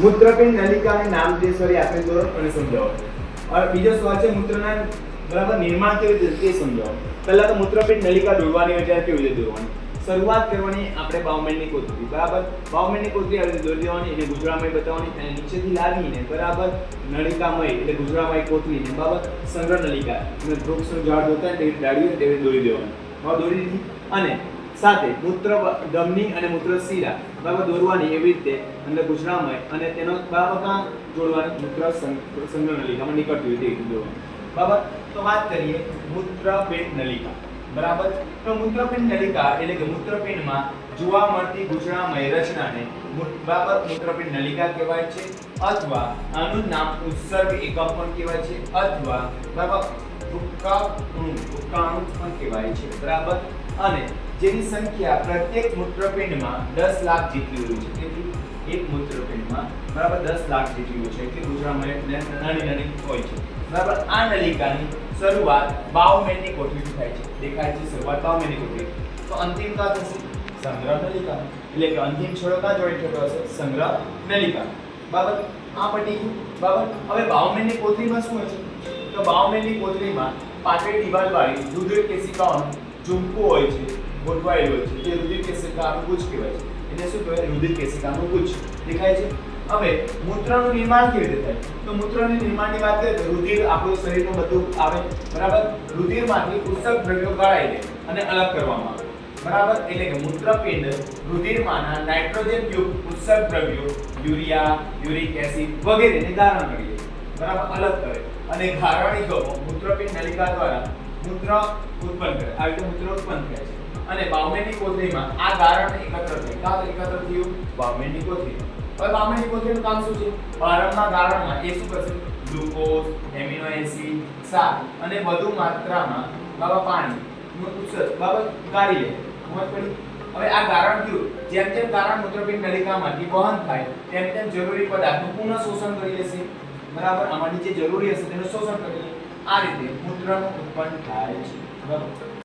મૂત્રપિંડ નલિકાને નામ જે સોરી આપેલ દોરો અને સમજાવો. હવે બીજો સવાલ છે મૂત્રના બરાબર નિર્માણ કેવી રીતે તે સમજાવો. પહેલા તો મૂત્રપિંડ નલિકા દોરવાની હોય ત્યારે કેવી રીતે દોરવાની. શરૂઆત કરવાની આપણે બાઉમેન્ટની કોથળી બરાબર. બાઉમેન્ટની કોથળી આવી રીતે દોરી દેવાની, એને ગુજરામય બતાવવાની અને નીચેથી લાવીને બરાબર નલિકામય એટલે ગુજરામય કોથળીને બરાબર સંગ્રહ નલિકા અને વૃક્ષનું ઝાડ હોતા ને તેવી ડાળીઓ તેવી દોરી દેવાની. હવે દોરી દીધી અને સાથે મૂત્ર ધમની અને મૂત્ર શિરા બરાબર દોરવાની એવી રીતે અંદર ગુજરામય અને તેનો બરાબર કાં જોડવાની મૂત્ર સંગ્રહ નલિકામાં નીકળતી હોય તે રીતે દોરવાની બરાબર. તો વાત કરીએ મૂત્રપિંડ નલિકા બરાબર. તો મૂત્રપિંડ નલિકા એટલે કે મૂત્રપિંડમાં જોવા મળતી ગુજરામય રચનાને બરાબર મૂત્રપિંડ નલિકા કહેવાય છે, અથવા આનું નામ ઉત્સર્ગ એકમ પણ કહેવાય છે, અથવા બરાબર ઉત્કાણુ પણ કહેવાય છે બરાબર. અને જેની સંખ્યા પ્રત્યેક મૂત્રપિંડમાં 10 લાખ જેટલી હોય છે. તેથી એક મૂત્રપિંડમાં બરાબર 10 લાખ જેટલી હોય છે એટલે ગુજરામય નાની હોય છે બરાબર. આ નલિકાની શરૂઆત બાઉમેન્ટની કોથળીથી થાય છે. દેખાય છે શરૂઆત બાઉમેન્ટની કોથળી. તો અંતિમ કા થશે સંગ્રહ નલિકા, એટલે કે અંતિમ છેડો કા જોડે થતો હશે સંગ્રહ નલિકા બરાબર. આ પટી ગયું બરાબર. હવે બાઉમેન્ટની કોથળીમાં શું હોય છે? તો બાઉમેન્ટની કોથળીમાં પાતળી દિવાલવાળી રુધિર કેશિકાઓનું ઝુમકું હોય છે, ગોઠવાયેલું હોય છે, જે રુધિર કેશિકાનું ગુચ્છ કહેવાય છે. એને શું કહેવાય? રુધિર કેશિકાનું ગુચ્છ. દેખાય છે. હવે મૂત્રનું નિર્માણ કેવી રીતે થાય? તો મૂત્રનું નિર્માણની વાત કરીએ તો રુધિર આપણું શરીરનું બધું આવે બરાબર. રુધિરમાંથી ઉત્સર્ગ દ્રવ્યો ગાળાઈ લે અને અલગ કરવામાં આવે બરાબર. એટલે કે મૂત્રપિંડ રુધિરમાંના નાઇટ્રોજન યુક્ત ઉત્સર્ગ દ્રવ્યો યુરિયા, યુરિક એસિડ વગેરેને ગારણ કરી લે બરાબર, અલગ કરે અને ગારણીકો મૂત્રપિંડ નલિકા દ્વારા મૂત્ર ઉત્પન્ન કરે. આ રીતે મૂત્ર ઉત્પન્ન થાય છે અને બાઉમેન્ટની કોથળીમાં આ ગારણ એકત્ર થાય. કાં એકત્ર થયું બાઉમેન્ટની કોથળીમાં. હવે બાઉમેન્ટની કોથળીનું કામ શું છે? બહારના ગારણમાં એ શું કરશે? ગ્લુકોઝ, એમિનો એસિડ, ક્ષાર અને વધુ માત્રામાં બાબા પાણી ઉત્સર્ગ બાબા ગાળી લે. સમજ પડી? હવે આ ગારણ થયું, જેમ જેમ ગારણ મૂત્રપિંડ નલિકામાંથી વહન થાય તેમ તેમ જરૂરી પદાર્થનું પુનઃ શોષણ કરી લેશે બરાબર. આમાંથી જે જરૂરી હશે તેનું શોષણ કરી લે. આ રીતે મૂત્રનું ઉત્પન્ન થાય છે બરાબર.